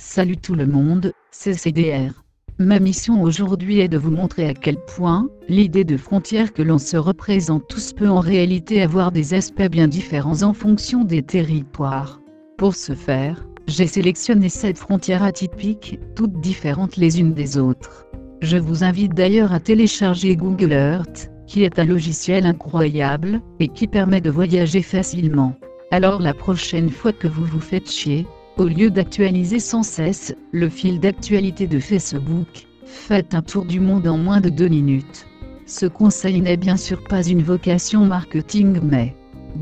Salut tout le monde, c'est CDR. Ma mission aujourd'hui est de vous montrer à quel point l'idée de frontière que l'on se représente tous peut en réalité avoir des aspects bien différents en fonction des territoires. Pour ce faire, j'ai sélectionné 7 frontières atypiques, toutes différentes les unes des autres. Je vous invite d'ailleurs à télécharger Google Earth, qui est un logiciel incroyable, et qui permet de voyager facilement. Alors la prochaine fois que vous vous faites chier, au lieu d'actualiser sans cesse le fil d'actualité de Facebook, faites un tour du monde en moins de 2 minutes. Ce conseil n'est bien sûr pas une vocation marketing mais...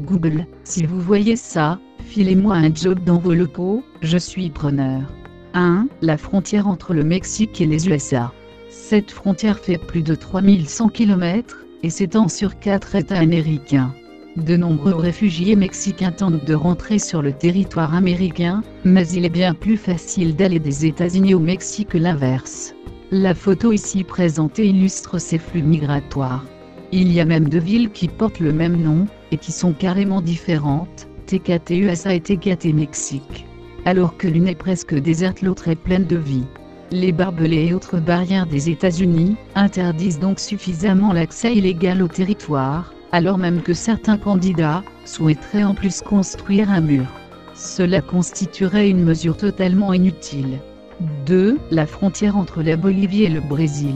Google, si vous voyez ça, filez-moi un job dans vos locaux, je suis preneur. 1. La frontière entre le Mexique et les USA. Cette frontière fait plus de 3100 km, et s'étend sur 4 États américains. De nombreux réfugiés mexicains tentent de rentrer sur le territoire américain, mais il est bien plus facile d'aller des États-Unis au Mexique que l'inverse. La photo ici présentée illustre ces flux migratoires. Il y a même 2 villes qui portent le même nom, et qui sont carrément différentes, TKT USA et TKT Mexique. Alors que l'une est presque déserte, l'autre est pleine de vie. Les barbelés et autres barrières des États-Unis interdisent donc suffisamment l'accès illégal au territoire, alors même que certains candidats souhaiteraient en plus construire un mur. Cela constituerait une mesure totalement inutile. 2. La frontière entre la Bolivie et le Brésil.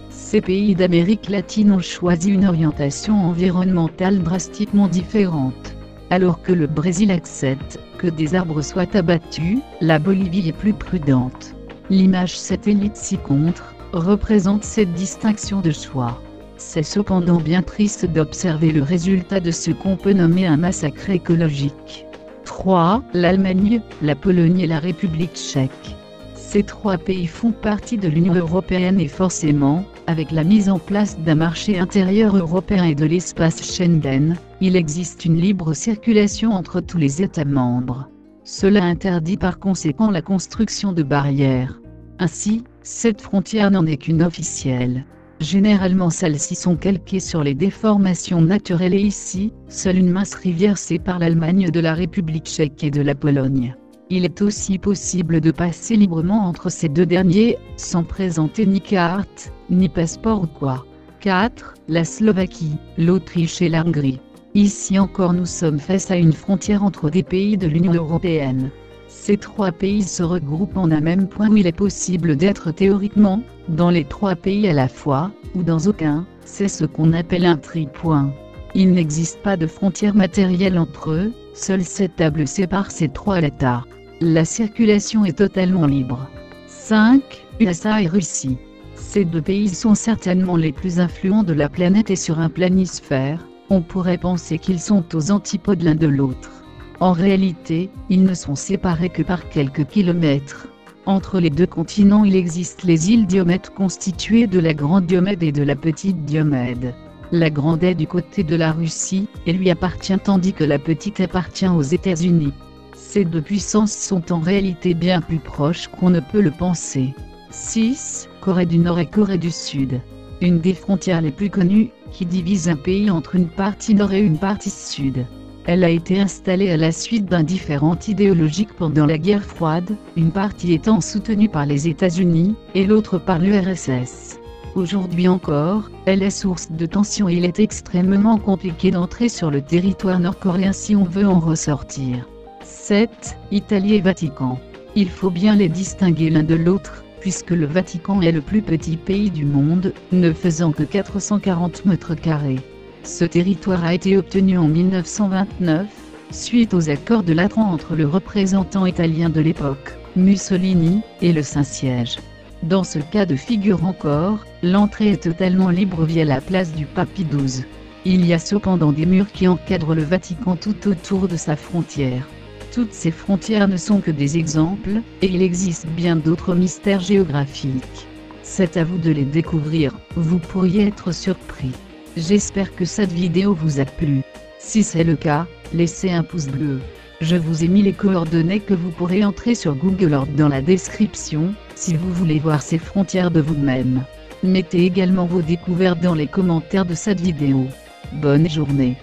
Ces pays d'Amérique latine ont choisi une orientation environnementale drastiquement différente. Alors que le Brésil accepte que des arbres soient abattus, la Bolivie est plus prudente. L'image satellite ci-contre représente cette distinction de choix. C'est cependant bien triste d'observer le résultat de ce qu'on peut nommer un massacre écologique. 3. L'Allemagne, la Pologne et la République tchèque. Ces 3 pays font partie de l'Union européenne et forcément, avec la mise en place d'un marché intérieur européen et de l'espace Schengen, il existe une libre circulation entre tous les États membres. Cela interdit par conséquent la construction de barrières. Ainsi, cette frontière n'en est qu'une officielle. Généralement celles-ci sont calquées sur les déformations naturelles et ici, seule une mince rivière sépare l'Allemagne de la République tchèque et de la Pologne. Il est aussi possible de passer librement entre ces 2 derniers, sans présenter ni carte, ni passeport ou quoi. 4. La Slovaquie, l'Autriche et la Hongrie. Ici encore nous sommes face à une frontière entre des pays de l'Union européenne. Ces 3 pays se regroupent en un même point où il est possible d'être théoriquement, dans les 3 pays à la fois, ou dans aucun, c'est ce qu'on appelle un tripoint. Il n'existe pas de frontière matérielle entre eux, seule cette table sépare ces 3 États. La circulation est totalement libre. 5. USA et Russie. Ces 2 pays sont certainement les plus influents de la planète et sur un planisphère, on pourrait penser qu'ils sont aux antipodes l'un de l'autre. En réalité, ils ne sont séparés que par quelques kilomètres. Entre les 2 continents il existe les îles Diomède constituées de la Grande Diomède et de la Petite Diomède. La grande est du côté de la Russie, et lui appartient tandis que la petite appartient aux États-Unis. Ces 2 puissances sont en réalité bien plus proches qu'on ne peut le penser. 6. Corée du Nord et Corée du Sud. Une des frontières les plus connues, qui divise un pays entre une partie nord et une partie sud. Elle a été installée à la suite d'un différend idéologique pendant la guerre froide, une partie étant soutenue par les États-Unis, et l'autre par l'URSS. Aujourd'hui encore, elle est source de tensions et il est extrêmement compliqué d'entrer sur le territoire nord-coréen si on veut en ressortir. 7. Italie et Vatican. Il faut bien les distinguer l'un de l'autre, puisque le Vatican est le plus petit pays du monde, ne faisant que 440 m². Ce territoire a été obtenu en 1929, suite aux accords de Latran entre le représentant italien de l'époque, Mussolini, et le Saint-Siège. Dans ce cas de figure encore, l'entrée est totalement libre via la place du Pape Pie XII. Il y a cependant des murs qui encadrent le Vatican tout autour de sa frontière. Toutes ces frontières ne sont que des exemples, et il existe bien d'autres mystères géographiques. C'est à vous de les découvrir, vous pourriez être surpris. J'espère que cette vidéo vous a plu. Si c'est le cas, laissez un pouce bleu. Je vous ai mis les coordonnées que vous pourrez entrer sur Google Earth dans la description, si vous voulez voir ces frontières de vous-même. Mettez également vos découvertes dans les commentaires de cette vidéo. Bonne journée.